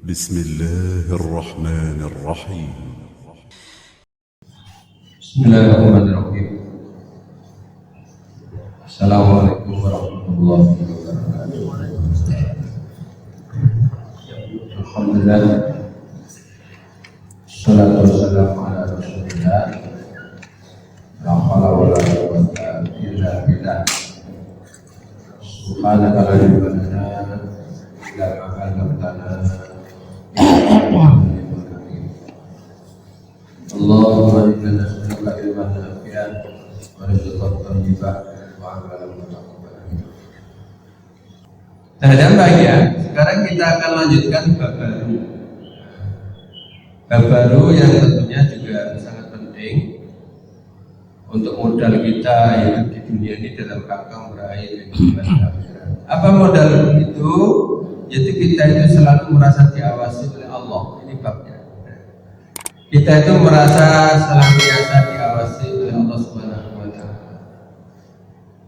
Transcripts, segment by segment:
بسم الله الرحمن الرحيم. Bismillahirrahmanirrahim. Assalamualaikum warahmatullahi wabarakatuh. Alhamdulillah. Assalatu wassalamu ala rasulillah. La hawla wa la quwwata illa billah. Subhanaka la ilma lana illa ma 'allamtana. Allahumma inna nas'aluka ilman nafi'an wa rizqan thayyiban wa 'amalan mutaqabbalan. Nah, dan bahagia, sekarang kita akan lanjutkan bab baru. Bab baru yang tentunya juga sangat penting untuk modal kita hidup di dunia ini dalam rangka meraih kehidupan akhirat. Apa modal itu? Yaitu kita itu selalu merasa diawasi oleh Allah. Ini babnya. Kita itu merasa senantiasa diawasi oleh Allah Subhanahu wa Ta'ala.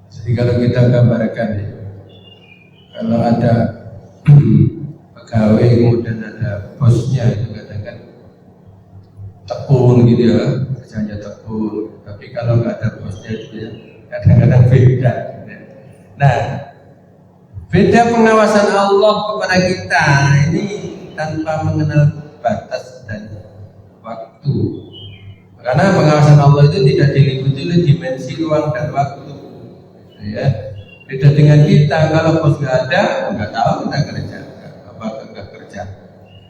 Jadi kalau kita gambarkan ya, kalau ada pegawai kemudian ada bosnya itu kadang-kadang tekun gitu ya, kerjanya tekun. Tapi kalau nggak ada bosnya itu ya kadang-kadang beda. Nah, beda pengawasan Allah kepada kita ini tanpa mengenal batas dan waktu. Karena pengawasan Allah itu tidak diliputi oleh dimensi ruang dan waktu. Ya, beda dengan kita, kalau bos nggak ada, nggak tahu kita kerja, nggak kerja.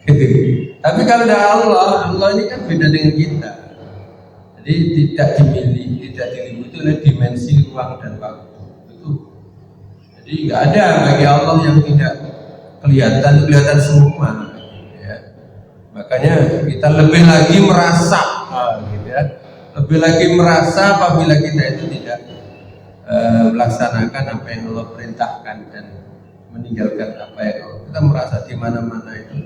Gitu. Tapi kalau ada Allah, Allah ini kan beda dengan kita. Jadi tidak diliputi oleh dimensi ruang dan waktu. Jadi nggak ada bagi Allah yang tidak kelihatan semua. Ya. Makanya kita lebih lagi merasa, gitu ya. Lebih lagi merasa apabila kita itu tidak melaksanakan apa yang Allah perintahkan dan meninggalkan apa yang Allah. Kita merasa di mana-mana itu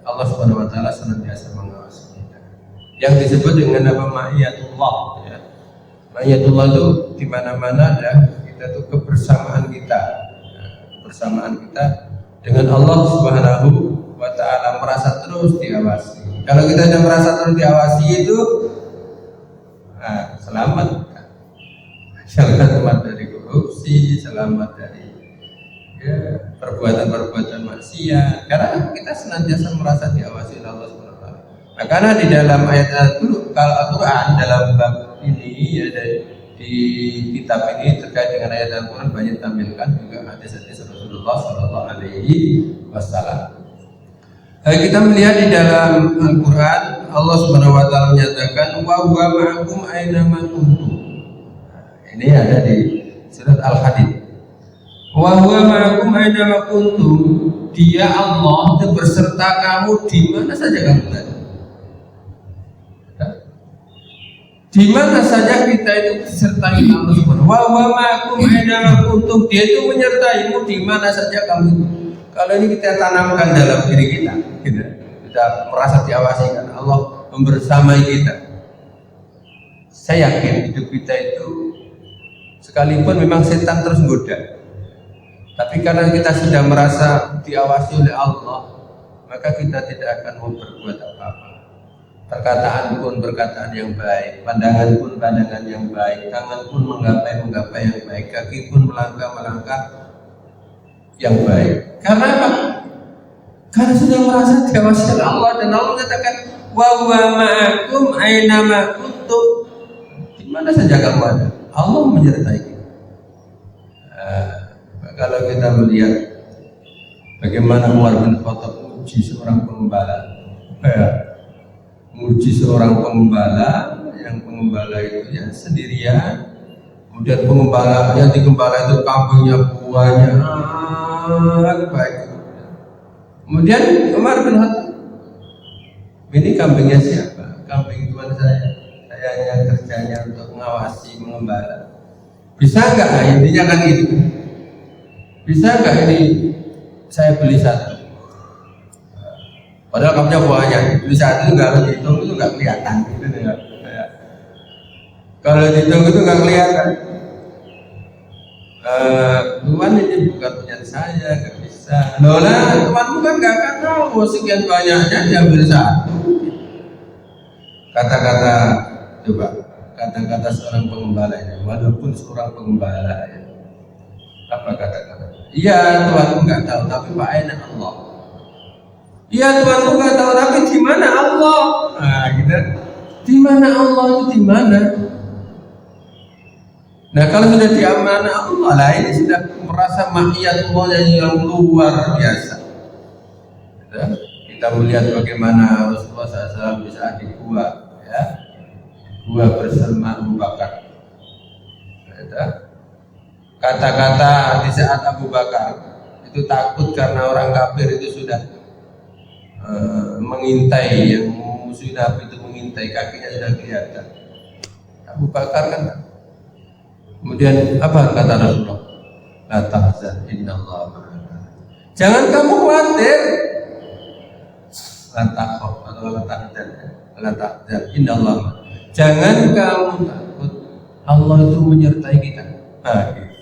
Allah Subhanahu Wa Taala senantiasa mengawasi kita. Yang disebut dengan apa ma'iyatullah. Ya. Ma'iyatullah itu di mana-mana ada. Kita itu kebersamaan kita dengan Allah Subhanahu wa Ta'ala, merasa terus diawasi. Kalau kita sudah merasa terus diawasi itu selamat dari korupsi, selamat dari perbuatan-perbuatan maksiat, karena kita senantiasa merasa diawasi oleh Allah Subhanahu wa Ta'ala. Nah, karena di dalam ayat itu, kalau Al-Quran dalam bab ini ya di kitab ini terkait dengan ayat Al-Quran banyak ditampilkan juga hadis-hadis Rasulullah Sallallahu Alaihi Wasallam. Kita melihat di dalam Al-Quran Allah Subhanahu Wa Taala menyatakan wa huwa ma'akum aina ma kuntum. Ini ada di surat Al-Hadid. Wa huwa ma'akum aina ma kuntum. Dia Allah itu berserta kamu di mana saja kamu berada. Di mana saja kita itu disertai Allah Subhanahu wa ma'akum aina ma kuntum. Dia itu menyertaimu di mana saja kamu. Kalau ini kita tanamkan dalam diri kita, kita merasa diawasi kan Allah membersamai kita. Saya yakin hidup kita itu sekalipun memang setan terus goda, tapi karena kita sudah merasa diawasi oleh Allah, maka kita tidak akan mau berbuat apa-apa. Perkataan pun perkataan yang baik, pandangan pun pandangan yang baik, tangan pun menggapai yang baik, kaki pun melangkah yang baik. Karena apa? Karena sudah merasa diawasi oleh Allah, dan Allah katakan wa huwa ma'akum aina ma kuntum. Di mana saja kamu ada, Allah menyertai kita. Kalau kita melihat bagaimana Umar bin Khattab menguji seorang pengembala, yang pengembala itu ya sendirian, kemudian yang digembala itu kambingnya banyak baik. Kemudian Umar bin Khattab, ini kambingnya siapa? Kambing tuan saya hanya kerjanya untuk mengawasi, mengembala. Bisa nggak? Intinya kan gitu. Bisa nggak ini saya beli satu? Padahal kambingnya banyak, beli satu nggak dihitung itu nggak kelihatan gitu ya. Kalau dihitung itu nggak kelihatan. Tuan ini bukan punya saya, nggak bisa. bisa. Lola, temanmu kan nggak akan tahu sekian banyaknya diambil satu. Kata-kata coba, kata-kata seorang pengembala ini, walaupun seorang pengembala ya. Apa kata-kata? Iya, Tuhanku nggak tahu, tapi Pak Aina Allah. Iya, Tuhanku nggak tahu, tapi di mana Allah? Nah, gitu. Di mana Allah itu di mana? Nah, kalau sudah di mana Allah lah, ini sudah merasa makhiyatullah yang luar biasa. Kita melihat bagaimana Rasulullah SAW bisa di gua, ya, gua bersama Abu Bakar. Kata-kata di saat Abu Bakar itu takut karena orang kafir itu sudah mengintai, yang musuh Nabi itu mengintai, kakinya sudah kelihatan. Abu Bakar kan. Kemudian apa kata Rasulullah? La tahzan, innallaha ma'ana. Jangan kamu khawatir. La takhaf atau la tahzan. La tahzan, innallaha ma'ana. Jangan kamu takut. Allah itu menyertai kita. Nah, gitu.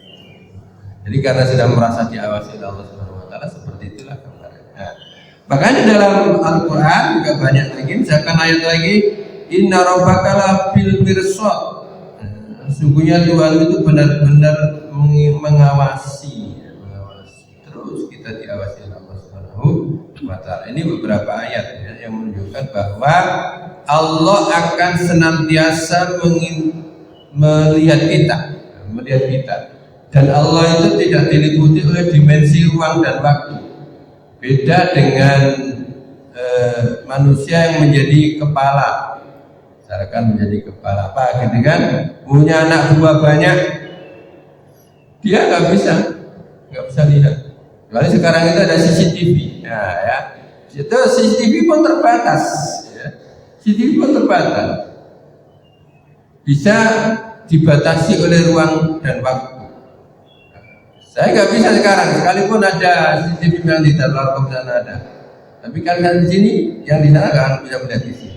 Jadi karena sudah merasa diawasi oleh Allah Subhanahu wa taala, seperti itulah gambarannya. Nah, makanya dalam Al-Qur'an juga banyak lagi, misalkan ayat lagi, inna rabbaka labil mirsad. Sungguhnya Tuhan itu benar-benar mengawasi, terus kita diawasi oleh Allah Subhanahu wa taala. Ini beberapa ayat ya, yang menunjukkan bahwa Allah akan senantiasa melihat kita, dan Allah itu tidak diliputi oleh dimensi ruang dan waktu. Beda dengan manusia yang menjadi kepala. Misalkan menjadi kepala apa gitu kan, punya anak buah banyak, dia nggak bisa lihat. Lalu sekarang itu ada CCTV, nah, ya, itu CCTV pun terbatas, ya. CCTV pun terbatas, bisa dibatasi oleh ruang dan waktu. Saya nggak bisa sekarang, sekalipun ada CCTV yang di dalam sana ada, tapi kalian di sini, yang di sana nggak akan bisa melihat di sini.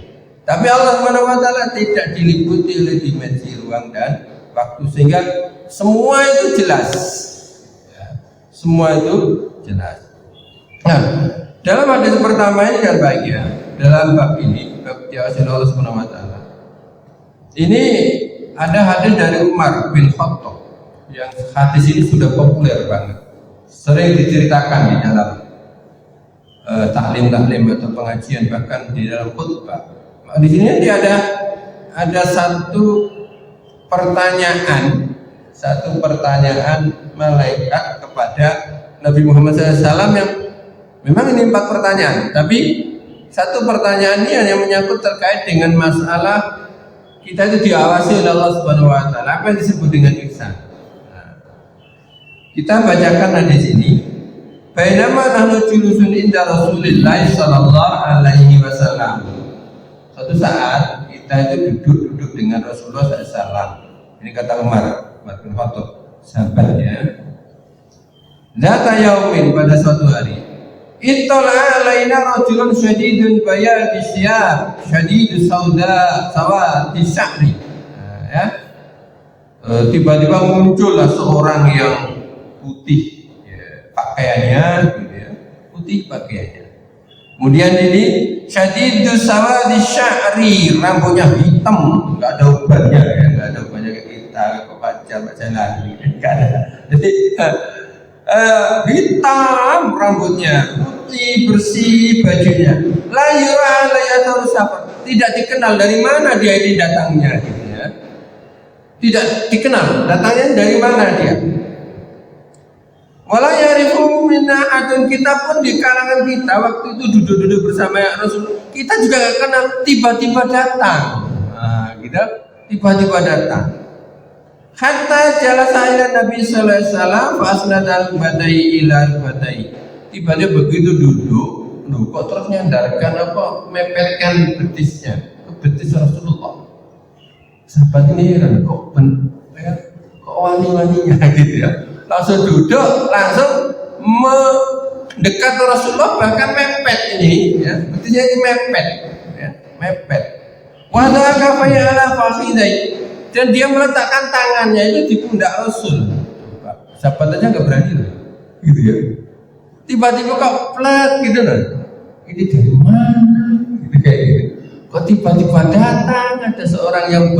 Tapi Allah Subhanahu wa taala tidak diliputi oleh dimensi ruang dan waktu, sehingga semua itu jelas. Ya, semua itu jelas. Nah, dalam hadis pertama ini kan bahagia, dalam bab ini, bab diawasi Allah Subhanahu wa taala. Ini ada hadis dari Umar bin Khattab, yang hadis ini sudah populer banget, sering diceritakan di dalam taklim atau pengajian, bahkan di dalam khutbah. Di sini dia ada satu pertanyaan malaikat kepada Nabi Muhammad SAW, yang memang ini 4 pertanyaan, tapi satu pertanyaan ini yang menyangkut terkait dengan masalah kita itu diawasi oleh Allah Subhanahu wa taala, apa yang disebut dengan ihsan. Nah, kita bacakan hadis ini. Bainama nahnu julusun inda Rasulillah sallallahu alaihi wasallam. Suatu saat kita itu duduk dengan Rasulullah SAW. Ini kata Umar bin Khattab, sahabatnya. Zata yaumin, pada suatu hari, ittala alaina rajulun syadidun bayadi syiyab, syadidus sawadi syahri. Nah, ya. Tiba-tiba muncullah seorang yang putih, ya, pakaiannya, gitu ya, putih pakaiannya. Kemudian ini syadidus sawadi sya'ri, rambutnya hitam, nggak ada ubannya, ya, nggak ada ubannya kayak kita, kok baca lagi, nggak ada. Jadi hitam rambutnya, putih bersih bajunya, la yura alayhi safar, tidak dikenal dari mana dia ini datangnya, gitu ya. Tidak dikenal datangnya dari mana dia. Wala ya'rifu minna adun, kita pun di kalangan kita waktu itu duduk-duduk bersama Rasul, kita juga gak kenal, tiba-tiba datang. Nah, kita tiba-tiba datang. Hatta jalasa ila Nabi sallallahu alaihi wasallam fa asnadal badai ila badai. Tiba-tiba begitu duduk, kok terus nyandarkan apa, mepetkan betisnya ke betis Rasulullah. Sahabat ini heran, kok wani-waninya gitu ya. Langsung duduk, langsung mendekat Rasulullah, bahkan mepet ini, ya, betisnya ini mepet, ya, mepet. Wada kafaya ala fakhidai, dan dia meletakkan tangannya itu di pundak Rasul. Sahabat aja nggak berani loh, gitu ya. Tiba-tiba kok plat gitu loh. Ini dari mana? Gitu kayak gitu. Kok tiba-tiba datang ada seorang yang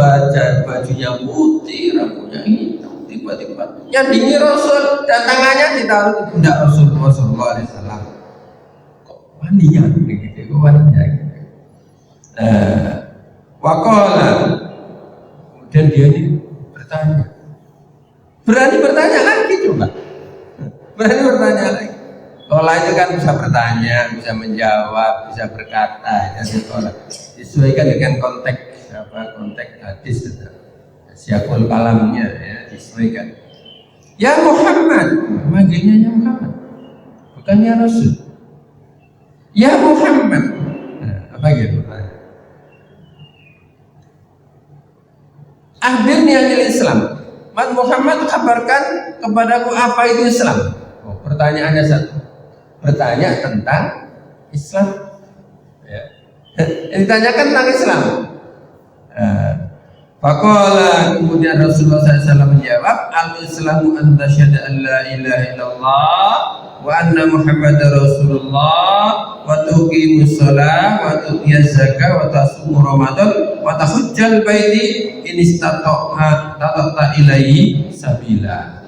bajunya putih, rambutnya hitam, tiba-tiba nyandingi Rasul dan tangannya ditaruh di pundak Rasulullah SAW. Kok waninya begitu? Kok waninya? Wakola, kemudian dia ini bertanya, berani bertanya lagi coba, berani bertanya lagi. Sekolah itu kan bisa bertanya, bisa menjawab, bisa berkata, ya sekolah. Disesuaikan dengan konteks hadis, siakul kalamnya, ya disesuaikan. Ya Muhammad, manggilnya ya Muhammad, bukan ya Rasul. Ya Muhammad, apa gitu? Akhbirni anil Islam. Muhammad kabarkan kepadaku apa itu Islam. Oh, pertanyaannya satu. Bertanya tentang Islam. Ya. Ditanyakan tentang Islam. Faqala, kemudian Rasulullah SAW menjawab, al-Islamu an tasyhadu an la ilaha illallah wa anna Muhammadar Rasulullah wa tuqimus shalah wa tu'tiyaz zakah wa tasumu Ramadan wa tahujjal baiti in istata'ta ilaihi sabila.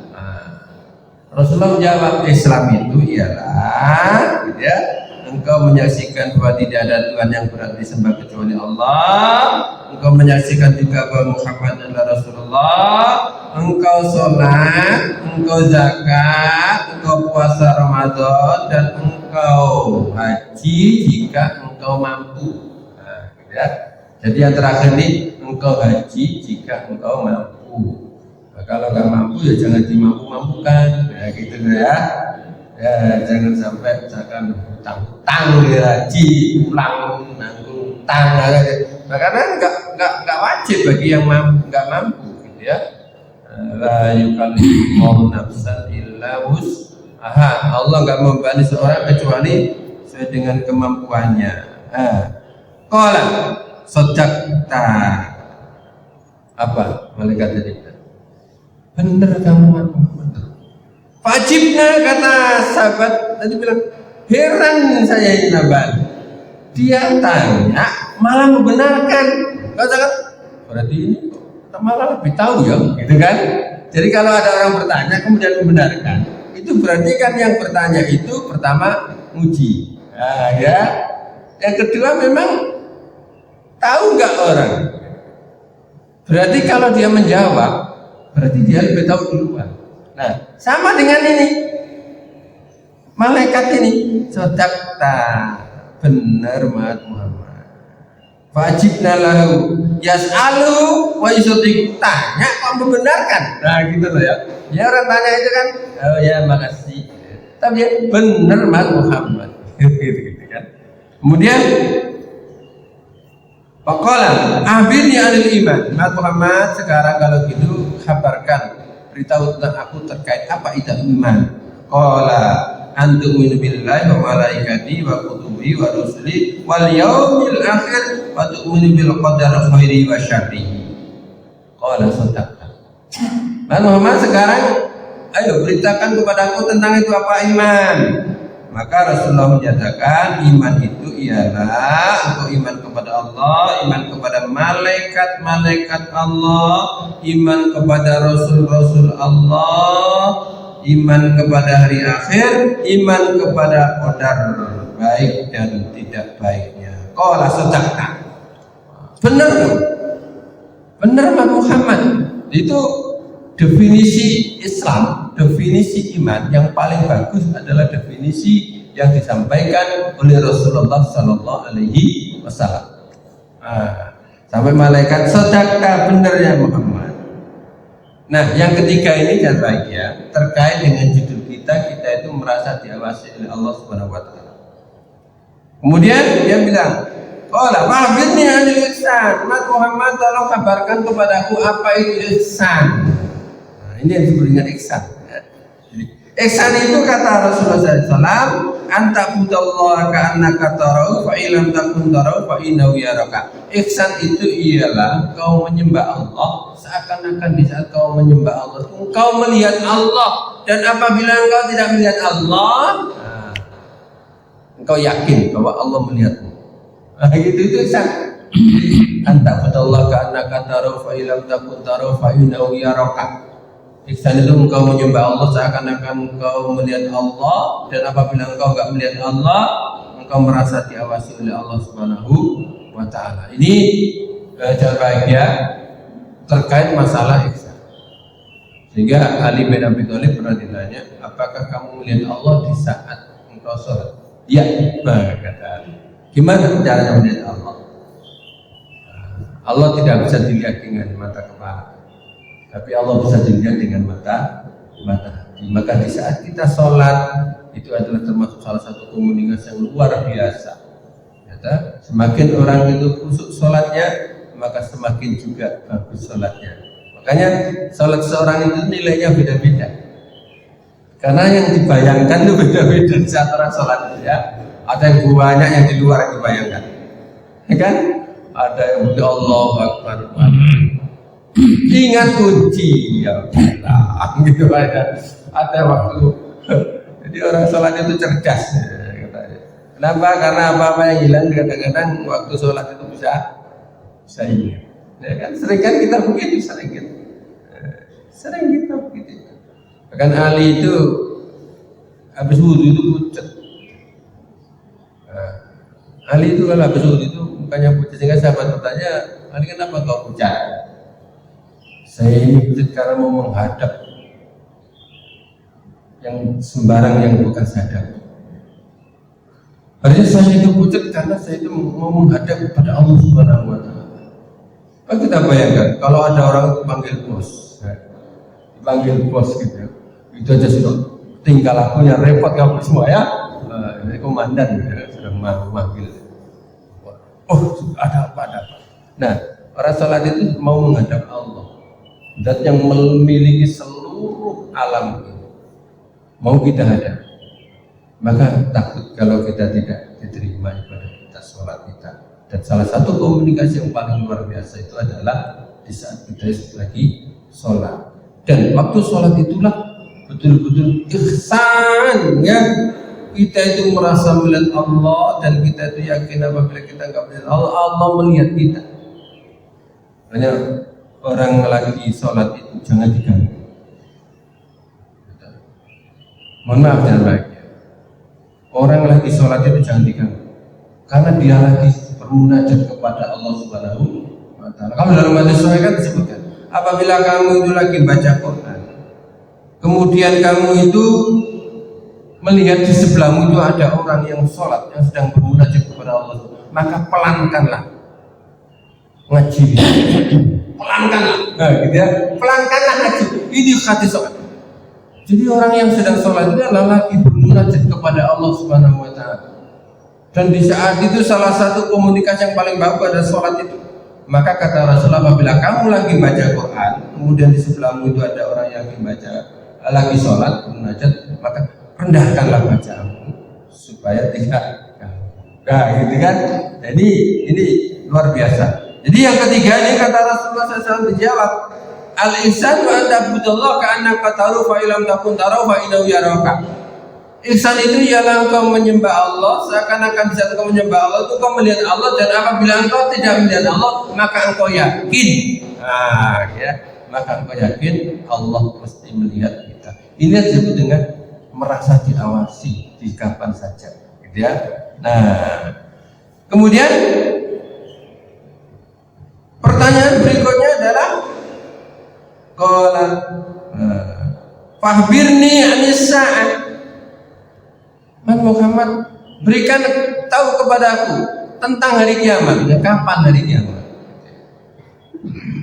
Rasulullah menjawab, Islam itu ialah gitu ya, engkau menyaksikan bahwa tidak ada Tuhan yang berhak disembah kecuali Allah, engkau menyaksikan juga bahwa Muhammad adalah Rasulullah, engkau sholat, engkau zakat, engkau puasa Ramadan, dan engkau haji jika engkau mampu. Nah, gitu ya. Jadi yang terakhir ini, engkau haji jika engkau mampu. Nah, kalau nggak mampu ya jangan dimampu-mampukan, ya gitu ya. Ya jangan sampai misalkan hutang haji pulang nanggung hutang, nah, karena nggak wajib bagi yang nggak mampu, gitu ya. La yukallifu nafsan illa wus'aha. Allah nggak membebani seorang kecuali sesuai dengan kemampuannya. Qala sadaqta. Apa malaikat tadi? Benar kamu Muhammad. Wajibnya kata sahabat tadi bilang, heran saya ini Nabi. Dia tanya malah membenarkan. Katakan berarti ini malah lebih tahu ya, gitu kan? Jadi kalau ada orang bertanya kemudian membenarkan, itu berarti kan yang bertanya itu pertama muji. Nah, ya. Yang kedua memang tahu nggak orang. Berarti kalau dia menjawab, berarti dia lebih tahu duluan. Nah, sama dengan ini. Malaikat ini, sadaqta, benar Muhammad. Wajibna lahu yas'alu wa yusaddiq, tanya kok membenarkan. Nah, gitu loh ya. Ya orang tanya itu kan, oh ya makasih. Tapi ya benar Muhammad. Gitu kan. Kemudian Faqala akhbirni anil iman. Muhammad, sekarang kalau gitu kabarkan, beritahu tentang aku terkait apa itu iman. Qala antu'minu billahi wa malaikatihi wa kutubihi wa rusuli wal yaumil akhir wa tu'minu bil qadar khairi wa syarrihi. Qala sadaqta. Muhammad, sekarang ayo beritakan kepadaku tentang itu apa iman. Maka Rasulullah menyatakan iman itu ialah engkau iman kepada Allah, iman kepada malaikat-malaikat Allah, iman kepada Rasul-Rasul Allah, iman kepada hari akhir, iman kepada qadar baik dan tidak baiknya. Qala sadaqta. Benar tuh. Benar Muhammad. Itu definisi Islam, definisi iman yang paling bagus adalah definisi yang disampaikan oleh Rasulullah Sallallahu Alaihi Wasallam. Sampai malaikat sadaqta, benar ya Muhammad. Nah, yang ketiga ini jangan bahagia terkait dengan judul kita itu merasa diawasi oleh Allah Subhanahu Wa Taala. Kemudian dia bilang, "Qala ma'birni anil ihsan." Muhammad, tolong kabarkan kepadaku apa itu ihsan. Ini yang disebut dengan ihsan. Ihsan itu kata Rasulullah SAW, anta budallaha ka'annaka tarahu fa illam takun tarahu fa innahu yaraka. Ihsan itu ialah kau menyembah Allah seakan-akan di saat kau menyembah Allah engkau melihat Allah, dan apabila engkau tidak melihat Allah, engkau yakin bahwa Allah melihatmu. Nah, itu ihsan. Anta fatullah ka'annaka tarahu fa illam takun tarahu fa innahu yaraka. Ihsan itu engkau menyembah Allah seakan-akan engkau melihat Allah, dan apabila engkau enggak melihat Allah, engkau merasa diawasi oleh Allah Subhanahu wa taala. Ini cara bahagia terkait masalah ihsan. Sehingga Ali bin Abi Thalib pernah ditanya, apakah kamu melihat Allah di saat engkau sholat? Ya, kata Ali. Gimana caranya melihat Allah? Allah tidak bisa dilihat dengan mata kepala, tapi Allah bisa dilihat dengan mata hati. Maka di saat kita sholat, itu adalah termasuk salah satu komunikasi yang luar biasa. Semakin orang itu khusyuk sholatnya, maka semakin juga bagus sholatnya. Makanya sholat seorang itu nilainya beda-beda, karena yang dibayangkan itu beda-beda di saat orang sholat itu ya. Ada yang banyak yang di luar yang dibayangkan, ya kan? Ada yang Allahu Akbar, ingat kunci ya Allah, gitu aja. Ada waktu. Jadi orang sholat itu cerdas, katanya. Kenapa? Karena apa-apa yang hilang kadang-kadang waktu sholat itu bisa ingat. Ya kan? Sering kan kita begitu, sering kita begitu. Bahkan Ali itu habis wudhu itu pucat. Ali itu kalau habis wudhu itu bukannya pucat, sehingga sahabat bertanya, Ali kenapa kau pucat? Saya ini pucat karena mau menghadap yang sembarang yang bukan sadar. Artinya saya itu pucat karena saya itu mau menghadap kepada Allah Subhanahu wa taala. Kita bayangkan kalau ada orang itu panggil bos gitu, itu aja sudah tinggal lakunya repot kamu semua ya. Ini komandan ya, sudah manggil. Oh, ada apa? Nah, orang salat itu mau menghadap Allah, zat yang memiliki seluruh alam ini. Mau kita hadap, maka takut kalau kita tidak diterima ibadah kita, sholat kita. Dan salah satu komunikasi yang paling luar biasa itu adalah di saat kita lagi sholat. Dan waktu sholat itulah betul-betul ihsan ya. Kita itu merasa melihat Allah, dan kita itu yakin apabila kita enggak melihat Allah, Allah melihat kita. Banyak orang lagi sholat itu jangan diganggu. Mohon maaf jangan bahagia. Orang lagi sholat itu jangan diganggu, karena dia lagi bermunajat kepada Allah Subhanahu wa taala. Kamu dalam hadis sahih kan disebutkan, apabila kamu itu lagi baca Quran, kemudian kamu itu melihat di sebelahmu itu ada orang yang sholat, yang sedang bermunajat kepada Allah, maka pelankanlah ngaji. Pelankanlah, nah, gitu ya. Pelankanlah ngaji. Ini hadis sholat. Jadi orang yang sedang sholat itu adalah lagi bermunajat kepada Allah Subhanahu wa taala. Dan di saat itu salah satu komunikasi yang paling bagus adalah sholat itu. Maka kata Rasulullah, apabila kamu lagi baca Quran, kemudian di sebelahmu itu ada orang yang lagi sholat, bermunajat, maka rendahkanlah bacaanmu supaya tidak ganggu. Nah, gitu kan? Jadi ini luar biasa. Jadi yang ketiga ini kata Rasulullah SAW dijawab, al-ihsan wa ta'budallah ka'annaka tarahu fa illam takun tarahu fa innahu yaraka. Ihsan itu ialah engkau menyembah Allah seakan-akan di saat engkau menyembah Allah itu engkau melihat Allah, dan apabila engkau tidak melihat Allah maka engkau yakin. Nah, ya, maka engkau yakin Allah mesti melihat kita. Ini disebut dengan merasa diawasi di kapan saja, gitu ya. Nah, kemudian pertanyaan berikutnya adalah qala fahbirni anis sa'ah. Muhammad, berikan tahu kepadaku tentang hari kiamat. Ya, kapan hari kiamat?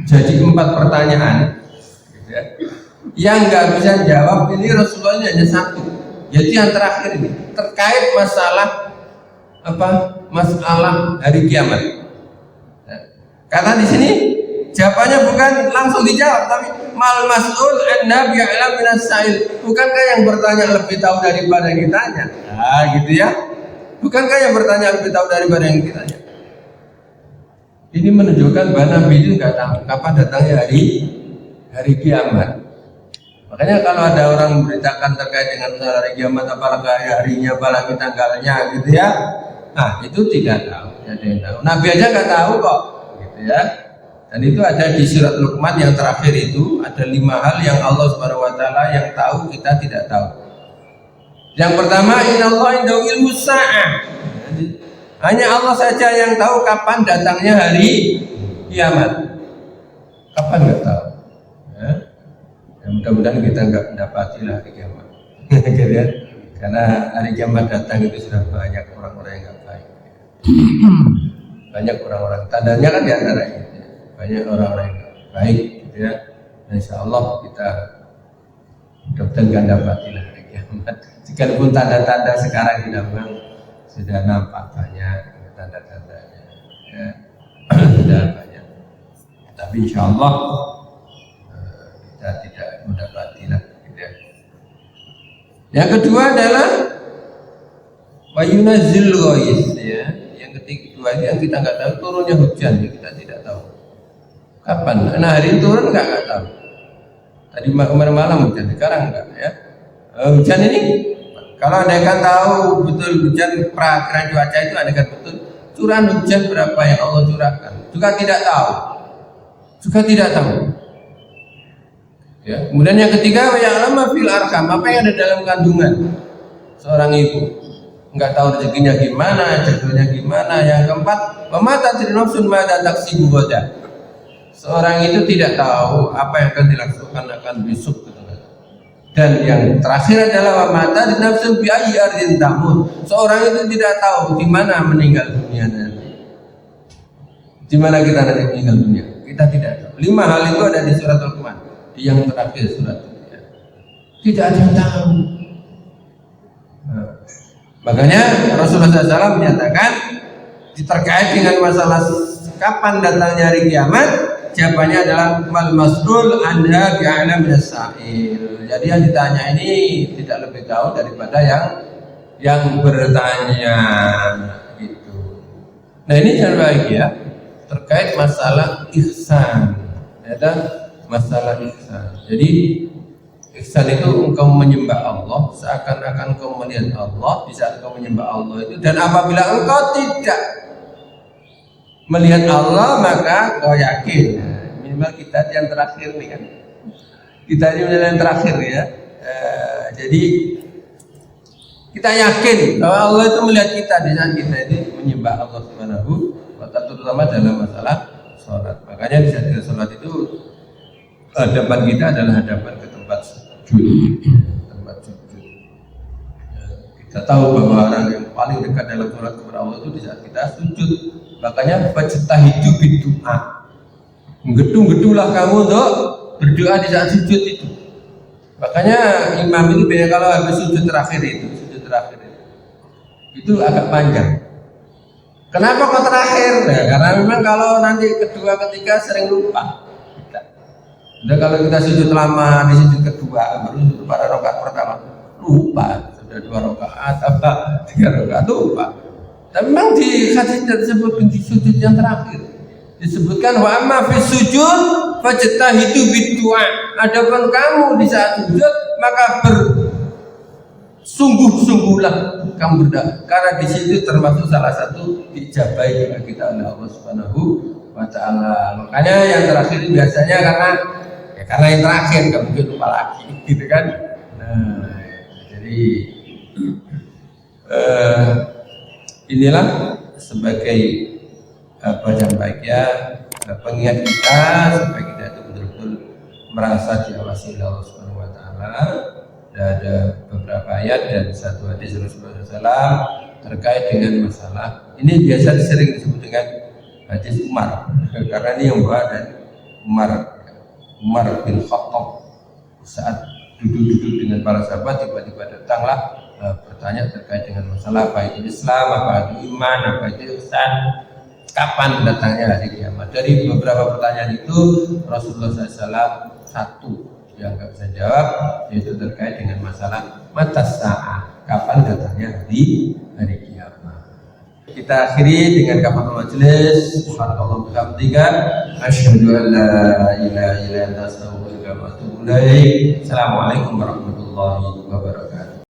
Jadi 4 pertanyaan, gitu ya. Yang nggak bisa jawab ini Rasulullah ini hanya satu, yaitu yang terakhir ini terkait masalah apa? Masalah hari kiamat. Karena di sini jawabannya bukan langsung dijawab, tapi mal mas'ul an-nabi ya'lam minas sa'il. Bukankah yang bertanya lebih tahu daripada yang ditanya? Nah, gitu ya. Bukankah yang bertanya lebih tahu daripada yang ditanya? Ini menunjukkan bahwa Nabi itu nggak tahu kapan datangnya hari kiamat. Makanya kalau ada orang memberitakan terkait dengan hari kiamat, apalagi harinya, apalagi tanggalnya, gitu ya, nah itu tidak tahu. Ada yang tahu. Nabi aja nggak tahu kok, gitu ya. Dan itu ada di surat Luqman yang terakhir itu ada 5 hal yang Allah Subhanahu Wa Taala yang tahu, kita tidak tahu. Yang pertama, innallaha indahu ilmus sa'ah. Hanya Allah saja yang tahu kapan datangnya hari kiamat. Kapan nggak tahu. Ya. Ya, mudah-mudahan kita nggak mendapati hari kiamat. Karena hari kiamat datang itu sudah banyak orang-orang yang nggak baik. Banyak orang-orang, tandanya kan diantara itu. Banyak orang-orang yang nggak baik, gitu ya. Dan insya Allah kita mudah-mudahan nggak dapati hari kiamat. Sekalipun tanda-tanda sekarang memang sudah nampak banyak tanda-tandanya, ya, sudah banyak. Tapi insya Allah kita tidak mendapatilah. Gitu ya. Yang kedua adalah wayunazzil ghais, ya. Yang kedua itu yang kita nggak tahu, turunnya hujan, ya, kita tidak tahu. Kapan? Nah hari turun nggak tahu. Tadi kemarin malam hujan, sekarang enggak, ya. Hujan ini kalau Anda kan tahu betul hujan, perakiraan cuaca itu Anda kan betul curahan hujan berapa yang Allah curahkan, juga tidak tahu. Ya. Kemudian yang ketiga, ya'lamu fil arham, apa yang ada dalam kandungan seorang ibu, nggak tahu rezekinya gimana, jodohnya gimana. Yang keempat, wa ma tadri nafsun ma taksibu ghadan, seorang itu tidak tahu apa yang akan dilakukan akan besok. Dan yang terakhir adalah wa ma tadri nafsun bi ayyi ardin tamut, seorang itu tidak tahu di mana meninggal dunia nanti. Di mana kita nanti meninggal dunia, kita tidak tahu. 5 hal itu ada di surat Luqman, yang terakhir surat itu, ya. Tidak ada yang tahu. Nah, makanya Rasulullah SAW menyatakan terkait dengan masalah kapan datangnya hari kiamat, jawabannya adalah mal mas'ul anha bi'alam as-sa'il. Jadi yang ditanya ini tidak lebih tahu daripada yang bertanya, gitu. Nah ini jangan bahagia terkait masalah ihsan, ada masalah ihsan. Jadi ihsan itu engkau menyembah Allah seakan-akan engkau melihat Allah di saat engkau menyembah Allah itu, dan apabila engkau tidak melihat Allah maka kau yakin. Minimal kita yang terakhir nih kan, kita ini yang terakhir ya. Jadi kita yakin bahwa Allah itu melihat kita di saat kita ini menyembah Allah Subhanahu wa ta'ala, terutama dalam masalah sholat. Makanya di saat kita sholat itu hadapan kita adalah hadapan ke tempat sujud. Kita tahu bahwa orang yang paling dekat dalam sholat kepada Allah itu di saat kita sujud. Makanya fajtahidu bidu'a, gedung-gedunglah kamu untuk berdoa di saat sujud itu. Makanya imam itu biasanya kalau habis sujud terakhir itu agak panjang. Kenapa kok terakhir? Nah, karena memang kalau nanti kedua ketiga sering lupa. Dan kalau kita sujud lama di sujud kedua, baru sujud pada rakaat pertama lupa, sudah 2 rakaat apa 3 rakaat lupa. Tapi memang di hadis disebutkan di sujud yang terakhir disebutkan wa amma fi sujud fajtahidu bid-du'a. Adapun kamu di saat sujud maka bersungguh-sungguhlah kamu berdoa, karena di situ termasuk salah satu dijabai doa kita oleh Allah Subhanahu wa ta'ala. Makanya yang terakhir biasanya karena yang terakhir nggak mungkin lupa lagi, gitu kan. Nah, jadi inilah sebagai yang baik ya, pengingat kita supaya kita itu betul-betul merasa diawasi oleh Allah Subhanahu wa ta'ala. Ada beberapa ayat dan satu hadis Rasulullah SAW terkait dengan masalah ini, biasa sering disebut dengan hadis Umar, karena ini yang bawa dan Umar bin Khattab saat duduk-duduk dengan para sahabat, tiba-tiba datanglah bertanya terkait dengan masalah apa itu Islam, apa itu iman, apa itu ihsan, kapan datangnya hari kiamat. Dari beberapa pertanyaan itu Rasulullah SAW satu yang nggak bisa jawab, yaitu terkait dengan masalah mata sa'ah, kapan datangnya hari kiamat. Kita akhiri dengan kafaratul majelis. Subhanallah bihamdika asyhadu an la ilaha illa anta astaghfiruka wa atubu ilaik. Assalamualaikum warahmatullahi wabarakatuh.